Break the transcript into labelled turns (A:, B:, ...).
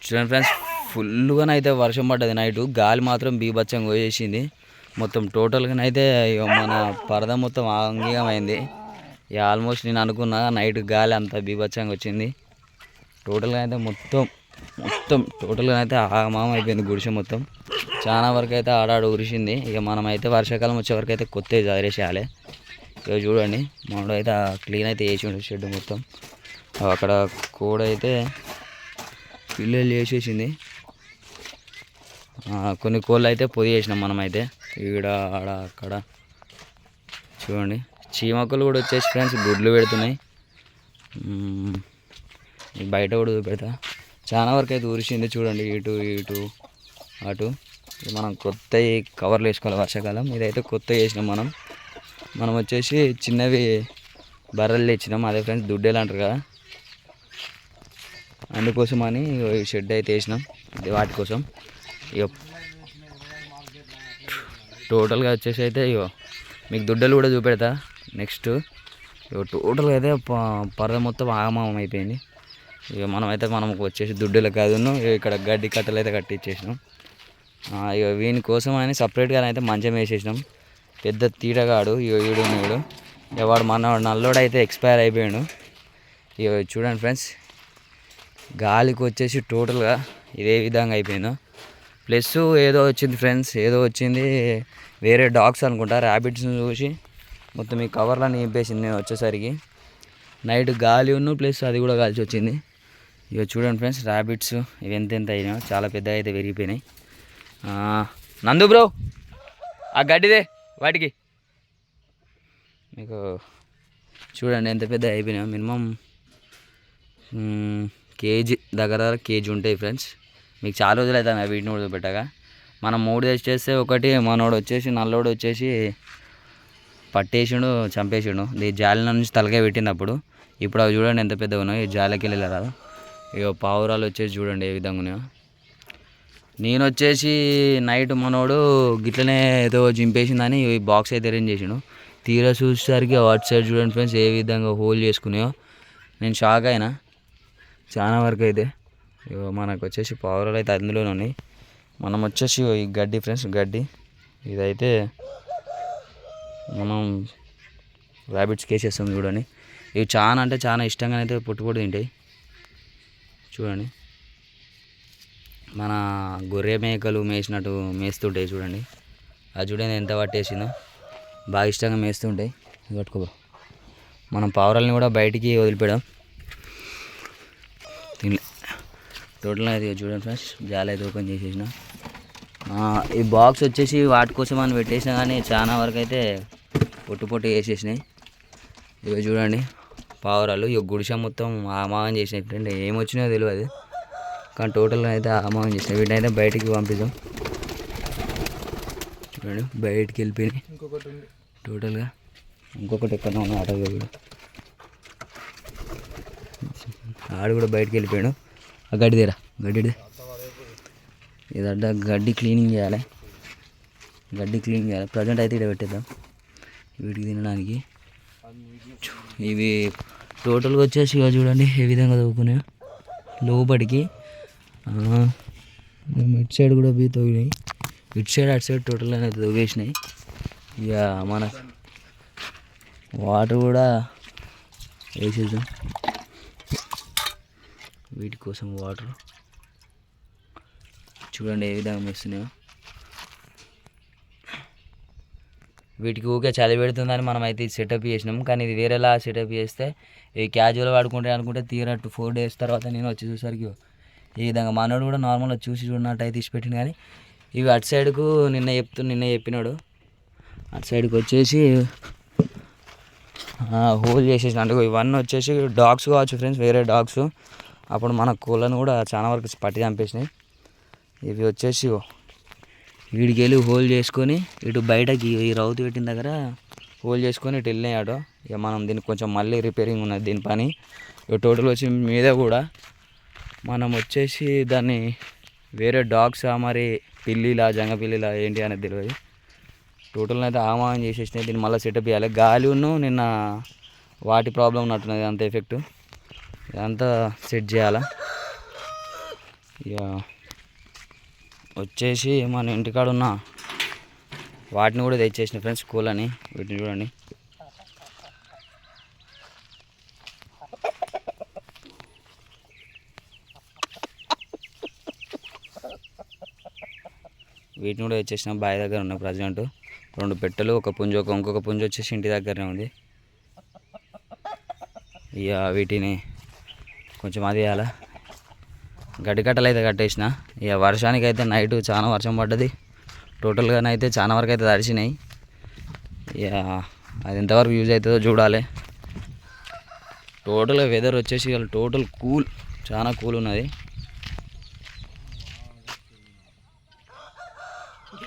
A: చూడండి ఫ్రెండ్స్, ఫుల్గానైతే వర్షం పడ్డది. నైట్ గాలి మాత్రం బీభత్సంగా పోయేసింది. మొత్తం టోటల్గానైతే మన పరద మొత్తం అంగీయమైంది. ఇక ఆల్మోస్ట్ నేను అనుకున్నా నైట్ గాలి అంత బీభత్సంగా వచ్చింది. టోటల్గా అయితే మొత్తం టోటల్గా అయితే ఆగమాగం అయిపోయింది గుడిసె మొత్తం. చాలా వరకు అయితే ఆడాడు ఉరిసింది. ఇక మనమైతే వర్షాకాలం వచ్చే వరకు అయితే కొత్త చదిరేసేయాలి. ఇక చూడండి మనోడు అయితే క్లీన్ అయితే వేసిండు షెడ్ మొత్తం. అక్కడ కోడ అయితే పిల్లలు వేసేసింది. కొన్ని కోళ్ళు అయితే పొది చేసినాం మనమైతే ఈడ ఆడ అక్కడ. చూడండి చీమకులు కూడా వచ్చేసి ఫ్రెండ్స్ గుడ్లు పెడుతున్నాయి. బయట కూడా చూపెడతా. చాలా వరకు అయితే ఊరిసింది. చూడండి ఇటు అటు. మనం కొత్త కవర్లు వేసుకోవాలి వర్షాకాలం. ఇదైతే కొత్త వేసినాం మనం వచ్చేసి చిన్నవి బర్రెలు తెచ్చినాం. అదే ఫ్రెండ్స్ దుడ్డేలు అంటారు కదా, అందుకోసం అని ఈ షెడ్ అయితే వేసినాం. ఇది వాటి కోసం. ఇక టోటల్గా వచ్చేసి అయితే మీకు దుడ్డలు కూడా చూపెడతా నెక్స్ట్. టోటల్గా అయితే పరద మొత్తం ఆగమాగం అయిపోయింది. ఇక మనకు వచ్చేసి దుడ్డలు కాదు, ఇక్కడ గడ్డి కట్టలు అయితే కట్టించేసినాం. ఇక వీని కోసం అని సపరేట్గా అయితే మంచం వేసేసినాం. పెద్ద తీటగాడు ఈడు ఇక వాడు నల్లోడు అయితే ఎక్స్పైర్ అయిపోయాడు. ఇక చూడండి ఫ్రెండ్స్, గాలికి వచ్చేసి టోటల్గా ఇదే విధంగా అయిపోయింది. ప్లస్ ఏదో వచ్చింది ఫ్రెండ్స్, వేరే డాగ్స్ అనుకుంటా, ర్యాబిట్స్ని చూసి మొత్తం ఈ కవర్లను నింపేసింది. నేను వచ్చేసరికి నైట్ గాలి ప్లస్ అది కూడా కలిసి వచ్చింది. ఇక చూడండి ఫ్రెండ్స్, ర్యాబిట్స్ ఇవి ఎంత అయినాయో చాలా పెద్దగా అయితే పెరిగిపోయినాయి. నందు బ్రో ఆ గడ్డిదే వాటికి మీకు చూడండి ఎంత పెద్ద అయిపోయినాయో. మినిమం కేజీ దగ్గర ఉంటాయి ఫ్రెండ్స్. మీకు చాలా రోజులు అవుతాయి వీటిని కూడా పెట్టగా. మనం 3 తెచ్చేస్తే ఒకటి మనోడు వచ్చేసి నల్లోడు వచ్చేసి పట్టేసిండు, చంపేసిండు. ఈ జాలిన నుంచి తలకాయ పెట్టినప్పుడు. ఇప్పుడు అవి చూడండి ఎంత పెద్దగా ఉన్నాయో. ఈ జాలకి వెళ్ళారు. ఇక పావురాలు వచ్చేసి చూడండి ఏ విధంగా ఉన్నాయో. నేను వచ్చేసి నైట్ మనోడు గిట్లనే ఏదో చింపేసిందని ఈ బాక్స్ అయితే అరేంజ్ చేసిండు. తీరా చూసేసరికి వాట్ సైడ్ చూడండి ఫ్రెండ్స్ ఏ విధంగా హోల్ చేసుకున్నాయో. నేను షాక్ అయినా చాలా వరకు అయితే. మనకు వచ్చేసి పావురాలు అయితే అందులోనే ఉన్నాయి. మనం వచ్చేసి ఈ గడ్డి ఫ్రెండ్స్, గడ్డి ఇదైతే మనం ర్యాబిట్స్కి వేసేస్తాం. చూడండి ఇవి చాలా అంటే చాలా ఇష్టంగా అయితే పొట్టు తింటాయి. చూడండి మన గొర్రె మేకలు మేసినట్టు మేస్తుంటాయి. చూడండి అది చూడండి ఎంత పట్టేసిందో. బాగా ఇష్టంగా మేస్తుంటాయి. పట్టుకో. మనం పావురాలని కూడా బయటికి వదిలిపెడాం. తినలే టోటల్గా అయితే చూడండి ఫ్రెండ్స్, జాలి అయితే ఓపెన్ చేసేసిన. ఈ బాక్స్ వచ్చేసి వాటి కోసం అని పెట్టేసినా కానీ చాలా వరకు అయితే పొట్టు వేసేసినాయి. ఇవి చూడండి పావురాలు. ఇక గుడిసె మొత్తం ఆమాగం చేసినాయి ఫ్రెండ్. ఏమొచ్చినాయో తెలియదు కానీ టోటల్గా అయితే ఆమాగం చేసినాయి. వీటిని అయితే బయటికి పంపిద్దాం. చూడండి బయటికి వెళ్ళిపోయినాయి టోటల్గా. ఇంకొకటి ఎక్కడ ఉన్నా ఆడు కూడా బయటికి వెళ్ళిపోయాడు. ఆ గడ్డిదేరా గడ్డిదే. ఇదంతా గడ్డి క్లీనింగ్ చేయాలి. ప్రజెంట్ అయితే ఇక్కడ పెట్టేద్దాం వీటికి తినడానికి. ఇవి టోటల్గా వచ్చేసి ఇక చూడండి ఏ విధంగా తవ్వుకున్నాయో లోపలికి. ఇటు సైడ్ కూడా తవ్వినాయి. ఇటు సైడ్ అటు సైడ్ టోటల్గా అయితే తవ్వేసినాయి. ఇక మన వాటర్ కూడా వేసేద్దాం వీటి కోసం. వాటర్ చూడండి ఏ విధంగా వస్తున్నాయో. వీటికి ఊకే చలి పెడుతుందని మనం అయితే సెటప్ చేసినాం. కానీ ఇది వేరేలా సెటప్ చేస్తే ఈ క్యాజువల్ వాడుకుంటే అనుకుంటే తీరట్టు 4 days తర్వాత నేను వచ్చి చూసరికి ఈ విధంగా మనోడు కూడా నార్మల్గా చూసి చూడనట్టు అయితే తీసిపెట్టింది. కానీ ఇవి అటు సైడ్కు నిన్న చెప్పినాడు. అటు సైడ్కి వచ్చేసి హోల్ చేసేసిన. అంటే ఇవన్నీ వచ్చేసి డాగ్స్ కావచ్చు ఫ్రెండ్స్, వేరే డాగ్స్. అప్పుడు మన కోళ్ళను కూడా చాలా వరకు పట్టి చంపేసినాయి. ఇవి వచ్చేసి వీడికి వెళ్ళి హోల్ చేసుకొని ఇటు బయటకి ఈ రౌతు పెట్టిన దగ్గర హోల్ చేసుకొని ఇటు వెళ్ళినాయి ఆటో. ఇక మనం దీనికి కొంచెం మళ్ళీ రిపేరింగ్ ఉన్నది దీని పని. ఇక టోటల్ వచ్చి మీద కూడా మనం వచ్చేసి దాన్ని వేరే డాగ్స్ మరి పిల్లిలా జంగ పిల్లిలా ఏంటి అనేది తెలియదు. టోటల్ని అయితే ఆమానం చేసేసినాయి. దీన్ని మళ్ళీ సెటప్ చేయాలి. గాలి నిన్న వాటి ప్రాబ్లం ఉన్నట్టున్నది అంత ఎఫెక్ట్. ఇదంతా సెట్ చేయాలా. ఇక వచ్చేసి మన ఇంటికాడ ఉన్న వాటిని కూడా తెచ్చేసిన ఫ్రెండ్స్, కోళ్ళని. వీటిని చూడండి, వీటిని కూడా తెచ్చేసిన. బావి దగ్గర ఉన్న ప్రజెంట్ 2 పెట్టెలు, ఒక పుంజు, ఇంకొక పుంజు వచ్చేసి ఇంటి దగ్గరనే ఉంది. ఇక వీటిని కొంచెం అది వేయాలి. గడ్డి కట్టలు అయితే కట్టేసిన. ఇక వర్షానికి అయితే నైట్ చాలా వర్షం పడ్డది. టోటల్గానైతే చాలా వరకు అయితే తడిచినాయి. ఇక అది ఎంతవరకు యూజ్ అవుతుందో చూడాలి. టోటల్గా వెదర్ వచ్చేసి టోటల్ కూల్, చాలా కూల్ ఉన్నది.